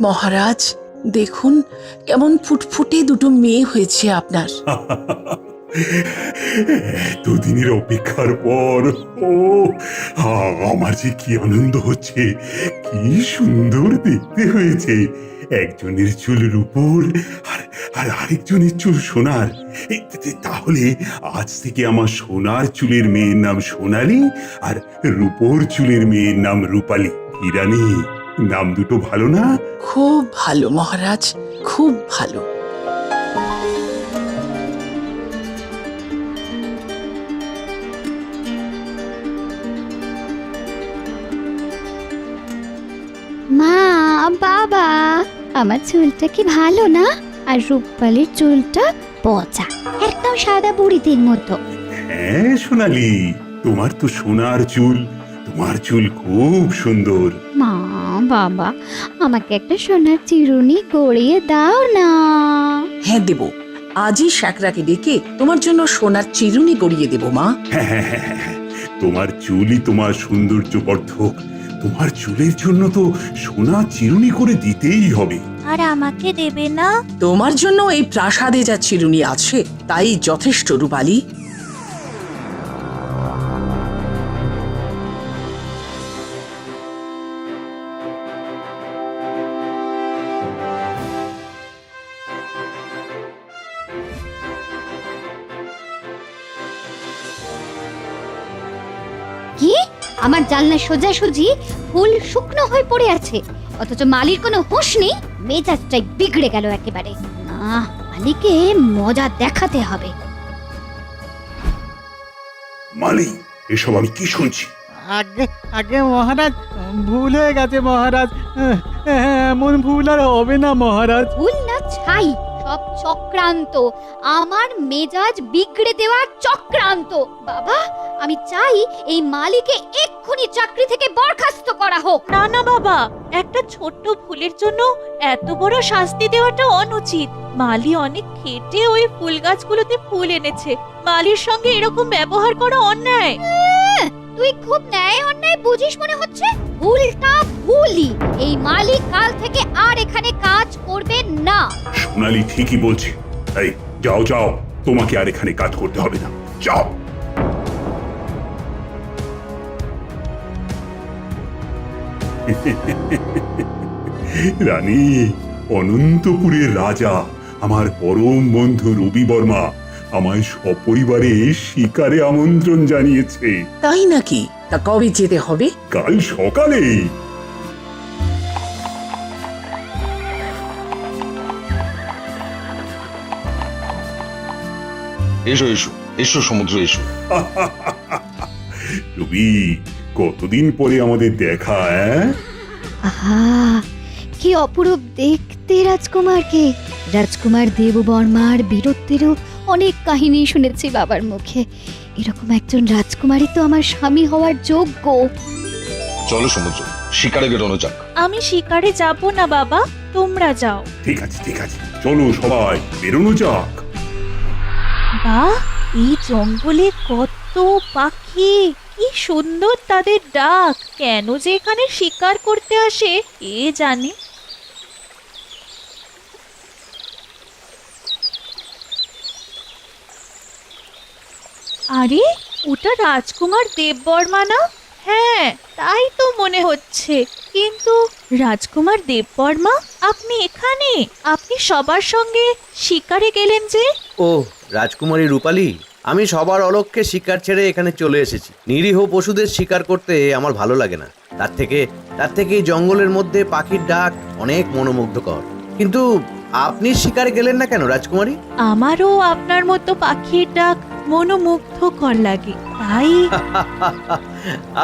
মহারাজ দেখুন কেমন ফুটফুটে দুটো মেয়ে হয়েছে আপনার। এতদিনের অপেক্ষার পর ও আমার যে কি আনন্দ হচ্ছে, কি সুন্দর দেখতে হয়েছে। একজনের চুল রূপোর আর আরেকজনের চুল সোনার। তাহলে আজ থেকে আমার সোনার চুলের মেয়ের নাম সোনালী আর রূপোর চুলের মেয়ের নাম রূপালী। হিরানি, নাম দুটো ভালো না? খুব ভালো মহারাজ, খুব ভালো। মা, বাবা, আমার চুলটা কি ভালো না? আর রূপালীর চুলটা পচা, একদম সাদা বুড়িদের মতো। হ্যাঁ সোনালী, তোমার তো সোনার চুল, তোমার চুল খুব সুন্দর। মা, বাবা, আমাকে একটা সোনার চিরুনি গড়িয়ে দাও না। হ্যাঁ দেব, আজই শাকরাকে ডেকে তোমার জন্য সোনার চিরুনি গড়িয়ে দেব মা। হ্যাঁ, তোমার চুলই তোমার সৌন্দর্য বর্ধক। তোমার চুলের জন্য তো সোনা চিরুনি করে দিতেই হবে। আর আমাকে দেবে না? তোমার জন্য এই প্রাসাদে যা চিরুনি আছে তাই যথেষ্ট রূপালী। কি? আমার জানলা সোজাসুজি ফুল শুকনো হয়ে পড়ে আছে, অথচ মালির কোনো হুঁশ নেই। মেজাজটাই বিগড়ে গেল একেবারে। না, মালিকে মজা দেখাতে হবে। মালি, এসব আমি কি শুনছি? আগে আগে মহারাজ, ভুল হয়ে গেছে মহারাজ। এমন ভুল আর হবে না মহারাজ। ভুল না ছাই, সব চক্রান্ত, আমার মেজাজ বিগড়ে দেওয়ার চক্রান্ত। বাবা, আমি চাই এই মালিকে এক্ষুনি চাকরি থেকে বরখাস্ত করা হোক। না না বাবা, একটা ছোট্ট ভুলের জন্য এত বড় শাস্তি দেওয়াটা অনুচিত। মালি অনেক খেটে ওই ফুল গাছগুলোতে ফুল এনেছে। মালির সঙ্গে এরকম ব্যবহার করা অন্যায়। তুই খুব ন্যায় অন্যায় বুঝিস মনে হচ্ছে। ভুলটা ভুলই। এই মালিক কাল থেকে আর এখানে কাজ করবে না। সোনালী ঠিকই বলছে। এই যাও, তোমাকে আর এখানে কাজ করতে হবে না, যাও। রানী, অনন্তপুরের রাজা আমার পরম বন্ধু রবি বর্মা আমায় সপরিবারে শিকারে আমন্ত্রণ জানিয়েছে। তাই নাকি? তা কবে যেতে হবে? কাল সকালে। এসো এসো এসো সমুদ্র, এসো। রবি, কতদিন পরে আমাদের দেখা। আহা, কি অপরূপ দেখতে রাজকুমারকে। রাজকুমার দেববর্মার বীরত্বেরও অনেক কাহিনী শুনেছি বাবার মুখে। এরকম একজন রাজকুমারই তো আমার স্বামী হওয়ার যোগ্য। চলো সমুদ্র, শিকারে বেরোনো যাক। আমি শিকারে যাব না বাবা, তোমরা যাও। ঠিক আছে, চলো সবাই বেরোনো যাক। বাহ, এই জঙ্গলে কত পাখি, কি সুন্দর তাদের ডাক। কেন যে এখানে শিকার করতে আসে কে জানে। আরে, ওটা রাজকুমার দেববর্মা না? হ্যাঁ, তাই তো মনে হচ্ছে। কিন্তু রাজকুমার দেববর্মা, আপনি এখানে? আপনি সবার সঙ্গে শিকারে গেলেন যে? ও রাজকুমারী রূপালী, আমি সবার অলক্ষ্যে শিকার ছেড়ে এখানে চলে এসেছি। নিরীহ পশুদের শিকার করতে আমার ভালো লাগে না। তার থেকে এই জঙ্গলের মধ্যে পাখির ডাক অনেক মনোমুগ্ধকর। কিন্তু আপনি শিকারে গেলেন না কেন রাজকুমারী? আমারও আপনার মতো পাখির ডাক মনোমুগ্ধকর লাগে, তাই।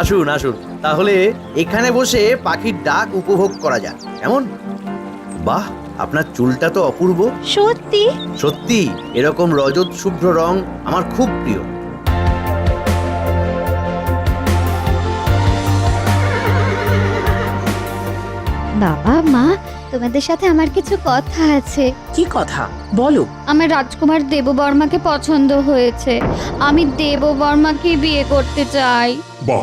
আসুন তাহলে এখানে বসে পাখির ডাক উপভোগ করা যাক, কেমন? বাহ, আপনার চুলটা তো অপূর্ব। সত্যি? সত্যি, এরকম রজত শুভ্র রং আমার খুব প্রিয়। বাবা, মা, তোমাদের সাথে আমার কিছু কথা আছে। কি কথা বলো? আমার রাজকুমার দেববর্মাকে পছন্দ হয়েছে। আমি দেববর্মাকে বিয়ে করতে চাই। বাহ,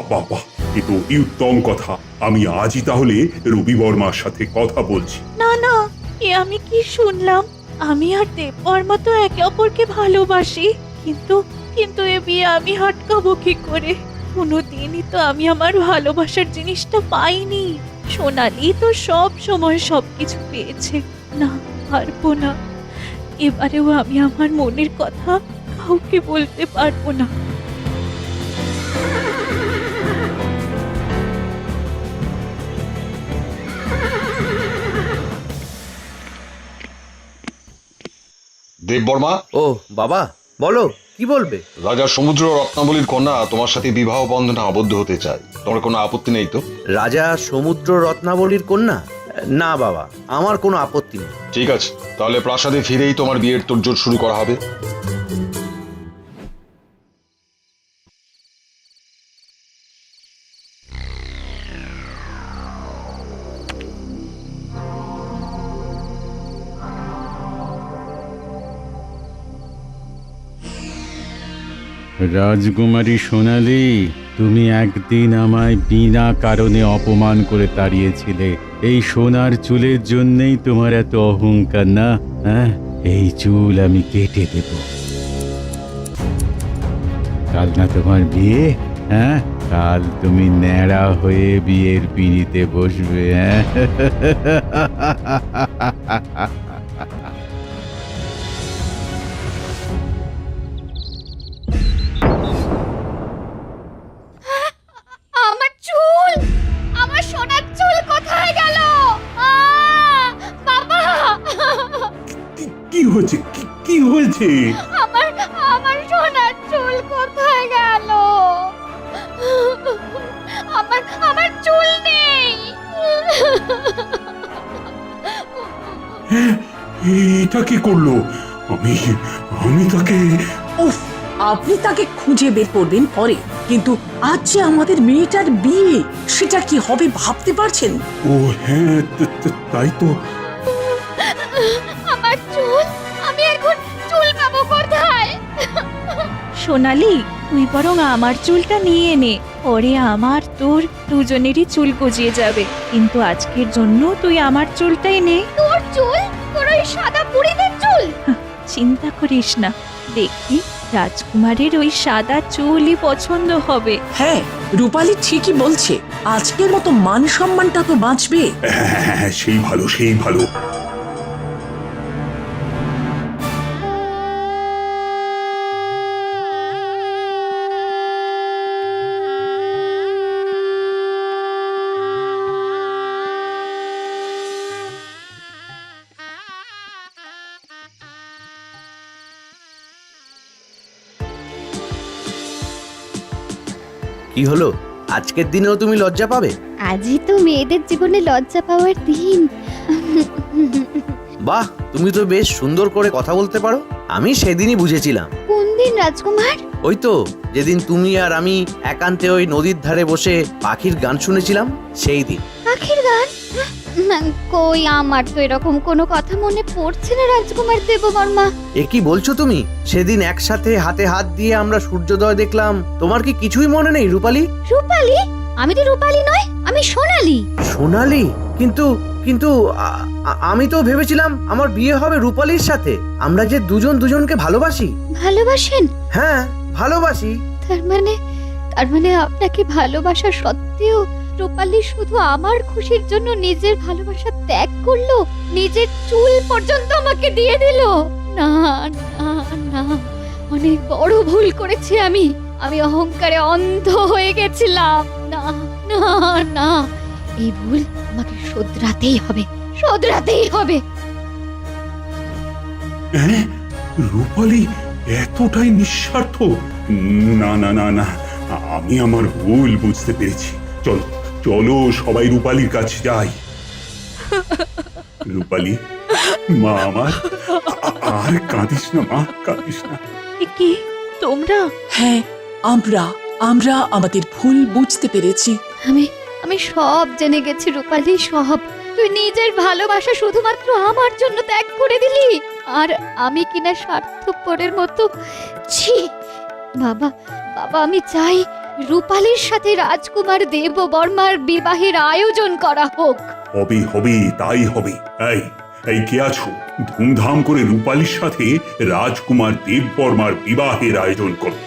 এ তো অতি উত্তম কথা। আমি আজই তাহলে রবি বর্মার সাথে কথা বলছি। না না, এ আমি কি শুনলাম? আমি আর দেববর্মা তো একে অপরকে ভালোবাসি, কিন্তু কিন্তু এ বিয়ে আমি আটকাবো কি করে? কোনোদিনই তো আমি আমার ভালোবাসার জিনিসটা পাইনি। সোনালি তো সব সময় সবকিছু পেয়েছে। না, পারবো না। এবারেও আমি আমার মনের কথা কাউকে বলতে পারবো না। দেববর্মা, ও বাবা, বলো কি বলবে? রাজা সমুদ্র রত্নাবলীর কন্যা তোমার সাথে বিবাহ বন্ধনে আবদ্ধ হতে চায়। তোমার কোনো আপত্তি নেই তো? রাজা সমুদ্র রত্নাবলীর কন্যা? না বাবা, আমার কোনো আপত্তি নেই। ঠিক আছে, তাহলে প্রাসাদে ফিরেই তোমার বিয়ের তোড়জোড় শুরু করা হবে। রাজকুমারী সোনালি, তুমি একদিন আমায় বিনা কারণে অপমান করে তাড়িয়েছিলে। এই সোনার চুলের জন্যই তোমার এত অহংকার না? হ্যাঁ, এই চুল আমি কেটে দেব। কাল না তোমার বিয়ে? হ্যাঁ, কাল তুমি ন্যাড়া হয়ে বিয়ের পিঁড়িতে বসবে। হ্যাঁ আমার চুল, আমার সোনার চুল কোথায় গেল? বাবা, কি হয়েছে? কি হয়েছে? আমার আমার সোনার চুল কোথায় গেল? আমার আমার চুল নেই। এটা কি করলো? আমি আমি তাকে... উফ, আপনি তাকে খুঁজে বের করবেন পরে, কিন্তু আজ যে আমাদের মেয়েটার বিয়ে, সেটা কি হবে ভাবতে পারছেন? ও হ্যাঁ, তাই তো। আমার চুল, আমি এখন চুল পাবো কোথায়? সোনালি, তুই বরং আমার চুলটা নিয়ে নে। পরে আমার তোর দুজনেরই চুল গজিয়ে যাবে, কিন্তু আজকের জন্য তুই আমার চুলটাই নে। তোর চুল? তোর ওই সাদা বুড়িদের চুল? চিন্তা করিস না, দেখবি রাজকুমারের ওই সাদা চুলই পছন্দ হবে। হ্যাঁ, রূপালী ঠিকই বলছে, আজকের মতো মান সম্মানটা তো বাঁচবে। হ্যাঁ, সেই ভালো, সেই ভালো। কি হলো? আজকের দিনেও তুমি লজ্জা পাবে? আজই তো মেয়েদের জীবনে লজ্জা পাওয়ার দিন। বাহ, তুমি তো বেশ সুন্দর করে কথা বলতে পারো। আমি সেদিনই বুঝেছিলাম। কোন দিন রাজকুমার? ওই তো, যেদিন তুমি আর আমি একান্তে ওই নদীর ধারে বসে পাখির গান শুনেছিলাম, সেই দিন। পাখির গান? কই, আমার তো এরকম কোনো কথা মনে পড়ছে না রাজকুমার দেববর্মা। এ কি বলছো তুমি? সেদিন একসাথে হাতে হাত দিয়ে আমরা সূর্যোদয় দেখলাম। তোমার কি কিছুই মনে নেই রূপালী? রূপালী? আমি তো রূপালী নয়, আমি সোনালী। সোনালী? কিন্তু কিন্তু আমি তো ভেবেছিলাম আমার বিয়ে হবে রূপালীর সাথে। আমরা যে দুজন দুজনকে ভালোবাসি। ভালোবাসেন? হ্যাঁ, ভালোবাসি। তার মানে আপনাকে ভালোবাসা সত্ত্বেও রূপালী শুধু আমার খুশির জন্য নিজের ভালোবাসা ত্যাগ করলো, নিজের চুল পর্যন্ত আমাকে দিয়ে দিল। না না না, অনেক বড় ভুল করেছি আমি। আমি অহংকারে অন্ধ হয়ে গেছিলাম। না না না, এই ভুল আমাকে শোধরাতেই হবে, শোধরাতেই হবে। হ্যাঁ, রূপালী এতটাই নিঃস্বার্থ? না না না না, আমি আমার ভুল বুঝতে পেরেছি। চলো চলো, সবাই রূপালীর কাছে যাই। রূপালী, মা আমার, আর কাঁদিস না মা, কাঁদিস না। এ কি, তোমরা? হ্যাঁ, আমরা আমাদের ভুল বুঝতে পেরেছি। আমি সব জেনে গেছি রূপালী, সব। তুই নিজের ভালোবাসা শুধুমাত্র আমার জন্য ত্যাগ করে দিলি, আর আমি কিনা স্বার্থপরের মতো। ছি বাবা, বাবা, আমি চাই রূপালীর সাথে রাজকুমার দেববর্মার বিবাহের আয়োজন করা হোক। হবে হবে, তাই হবে। এই এই কে আছো? ধুমধাম করে রূপালীর সাথে রাজকুমার দেববর্মার বিবাহের আয়োজন করো।